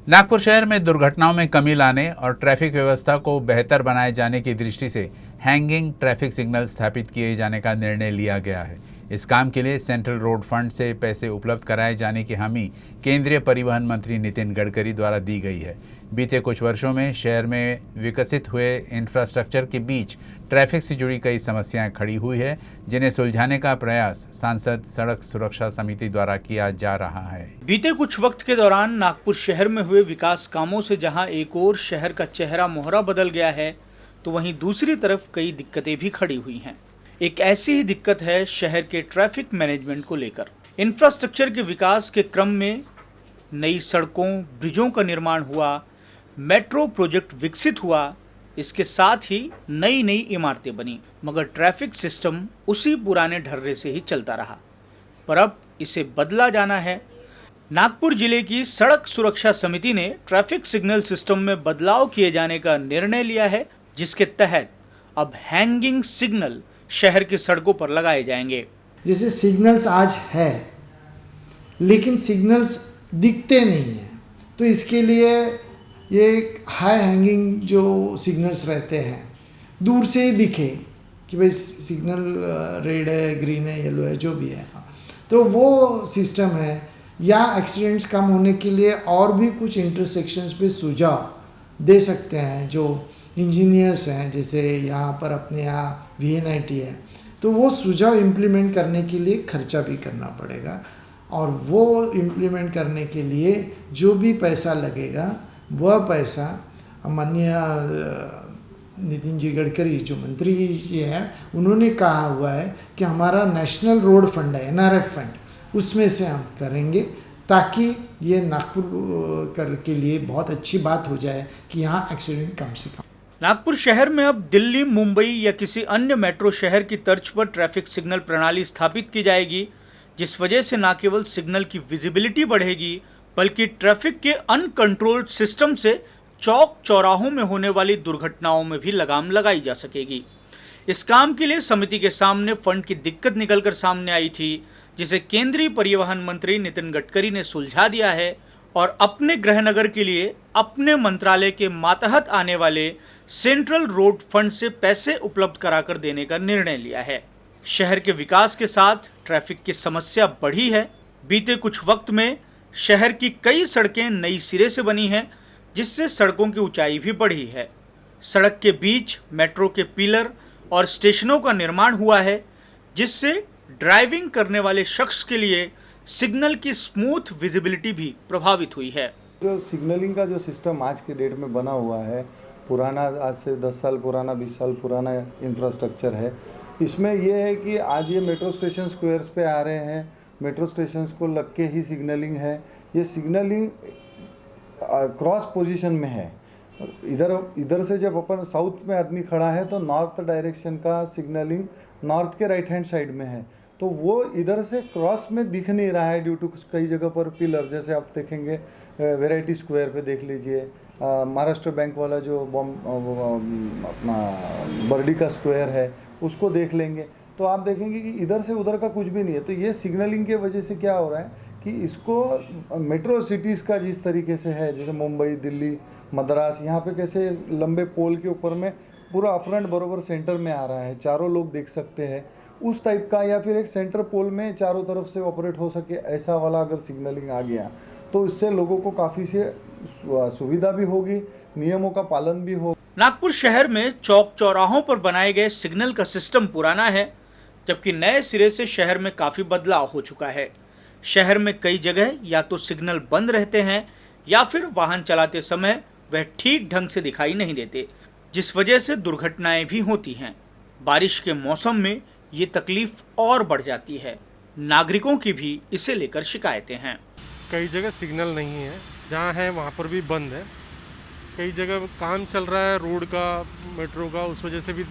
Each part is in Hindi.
नागपुर शहर में दुर्घटनाओं में कमी लाने और ट्रैफिक व्यवस्था को बेहतर बनाए जाने की दृष्टि से हैंगिंग ट्रैफिक सिग्नल स्थापित किए जाने का निर्णय लिया गया है। इस काम के लिए सेंट्रल रोड फंड से पैसे उपलब्ध कराए जाने की हामी केंद्रीय परिवहन मंत्री नितिन गडकरी द्वारा दी गई है। बीते कुछ वर्षों में शहर में विकसित हुए इंफ्रास्ट्रक्चर के बीच ट्रैफिक से जुड़ी कई समस्याएं खड़ी हुई है, जिन्हें सुलझाने का प्रयास सांसद सड़क सुरक्षा समिति द्वारा किया जा रहा है। बीते कुछ वक्त के दौरान नागपुर शहर में हुए विकास कामों से जहां एक ओर शहर का चेहरा मोहरा बदल गया है, तो वहीं दूसरी तरफ कई दिक्कतें भी खड़ी हुई हैं। एक ऐसी ही दिक्कत है शहर के ट्रैफिक मैनेजमेंट को लेकर। इंफ्रास्ट्रक्चर के विकास के क्रम में नई सड़कों, ब्रिजों का निर्माण हुआ, मेट्रो प्रोजेक्ट विकसित हुआ, इसके साथ ही नई नई इमारतें बनी, मगर ट्रैफिक सिस्टम उसी पुराने ढर्रे से ही चलता रहा। पर अब इसे बदला जाना है। नागपुर जिले की सड़क सुरक्षा समिति ने ट्रैफिक सिग्नल सिस्टम में बदलाव किए जाने का निर्णय लिया है, जिसके तहत अब हैंगिंग सिग्नल शहर की सड़कों पर लगाए जाएंगे। जैसे सिग्नल्स आज है लेकिन सिग्नल्स दिखते नहीं हैं, तो इसके लिए ये हाई हैंगिंग जो सिग्नल्स रहते हैं, दूर से ही दिखे कि भाई सिग्नल रेड है, ग्रीन है, येलो है, जो भी है, तो वो सिस्टम है। या एक्सीडेंट्स कम होने के लिए और भी कुछ इंटरसेक्शंस पे सुझाव दे सकते हैं जो इंजीनियर्स हैं, जैसे यहाँ पर अपने यहाँ VNIT है, तो वो सुझाव इम्प्लीमेंट करने के लिए खर्चा भी करना पड़ेगा, और वो इम्प्लीमेंट करने के लिए जो भी पैसा लगेगा वह पैसा माननीय नितिन जी गडकरी जो मंत्री जी हैं, उन्होंने कहा हुआ है कि हमारा नेशनल रोड फंड है, NRF फंड, उसमें से हम करेंगे, ताकि ये नागपुर के लिए बहुत अच्छी बात हो जाए कि यहाँ एक्सीडेंट कम से कम। नागपुर शहर में अब दिल्ली, मुंबई या किसी अन्य मेट्रो शहर की तर्ज पर ट्रैफिक सिग्नल प्रणाली स्थापित की जाएगी, जिस वजह से न केवल सिग्नल की विजिबिलिटी बढ़ेगी, बल्कि ट्रैफिक के अनकंट्रोल्ड सिस्टम से चौक चौराहों में होने वाली दुर्घटनाओं में भी लगाम लगाई जा सकेगी। इस काम के लिए समिति के सामने फंड की दिक्कत निकलकर सामने आई थी, जिसे केंद्रीय परिवहन मंत्री नितिन गडकरी ने सुलझा दिया है और अपने गृहनगर के लिए अपने मंत्रालय के मातहत आने वाले सेंट्रल रोड फंड से पैसे उपलब्ध कराकर देने का निर्णय लिया है। शहर के विकास के साथ ट्रैफिक की समस्या बढ़ी है। बीते कुछ वक्त में शहर की कई सड़कें नई सिरे से बनी हैं, जिससे सड़कों की ऊंचाई भी बढ़ी है। सड़क के बीच मेट्रो के पिलर और स्टेशनों का निर्माण हुआ है, जिससे ड्राइविंग करने वाले शख्स के लिए सिग्नल की स्मूथ विजिबिलिटी भी प्रभावित हुई है। जो सिग्नलिंग का जो सिस्टम आज के डेट में बना हुआ है, पुराना, आज से 10 साल पुराना, 20 साल पुराना इंफ्रास्ट्रक्चर है। इसमें यह है कि आज ये मेट्रो स्टेशन स्क्वायर्स पे आ रहे हैं, मेट्रो स्टेशंस को लग के ही सिग्नलिंग है। ये सिग्नलिंग क्रॉस पोजीशन में है। इधर से जब अपन साउथ में आदमी खड़ा है तो नॉर्थ डायरेक्शन का सिग्नलिंग नॉर्थ के राइट हैंड साइड में है, तो वो इधर से क्रॉस में दिख नहीं रहा है ड्यू टू कई जगह पर पिलर, जैसे आप देखेंगे वैरायटी स्क्वायर पे देख लीजिए, महाराष्ट्र बैंक वाला जो अपना बर्डी का स्क्वायर है उसको देख लेंगे, तो आप देखेंगे कि इधर से उधर का कुछ भी नहीं है। तो ये सिग्नलिंग के वजह से क्या हो रहा है कि इसको मेट्रो सिटीज़ का जिस तरीके से है, जैसे मुंबई, दिल्ली, मद्रास, यहाँ पे कैसे लंबे पोल के ऊपर में पूरा अफ्रंट बरोबर सेंटर में आ रहा है, चारों लोग देख सकते हैं, उस टाइप का, या फिर एक सेंटर पोल में चारों तरफ से ऑपरेट हो सके, ऐसा वाला अगर सिग्नलिंग आ गया तो इससे लोगों को काफ़ी से सुविधा भी होगी, नियमों का पालन भी होगा। नागपुर शहर में चौक चौराहों पर बनाए गए सिग्नल का सिस्टम पुराना है, जबकि नए सिरे से शहर में काफ़ी बदलाव हो चुका है। शहर में कई जगह या तो सिग्नल बंद रहते हैं या फिर वाहन चलाते समय वह ठीक ढंग से दिखाई नहीं देते, जिस वजह से दुर्घटनाएं भी होती हैं। बारिश के मौसम में ये तकलीफ और बढ़ जाती है। नागरिकों की भी इसे लेकर शिकायतें हैं। कई जगह सिग्नल नहीं है, जहाँ है वहाँ पर भी बंद है। कई जगह काम चल रहा है रोड का, मेट्रो का, उस वजह से भी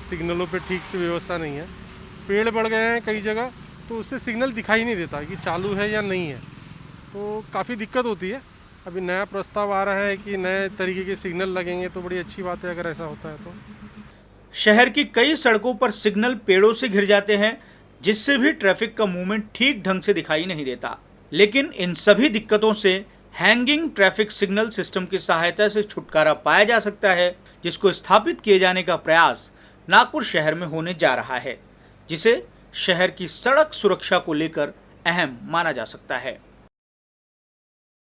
सिग्नलों पे ठीक से व्यवस्था नहीं है। पेड़ बढ़ गए हैं कई जगह, तो उससे सिग्नल दिखाई नहीं देता कि चालू है या नहीं है, तो काफ़ी दिक्कत होती है। अभी नया प्रस्ताव आ रहा है कि नए तरीके के सिग्नल लगेंगे, तो बड़ी अच्छी बात है अगर ऐसा होता है तो। शहर की कई सड़कों पर सिग्नल पेड़ों से घिर जाते हैं, जिससे भी ट्रैफिक का मूवमेंट ठीक ढंग से दिखाई नहीं देता। लेकिन इन सभी दिक्कतों से हैंगिंग ट्रैफिक सिग्नल सिस्टम की सहायता से छुटकारा पाया जा सकता है, जिसको स्थापित किए जाने का प्रयास नागपुर शहर में होने जा रहा है, जिसे शहर की सड़क सुरक्षा को लेकर अहम माना जा सकता है।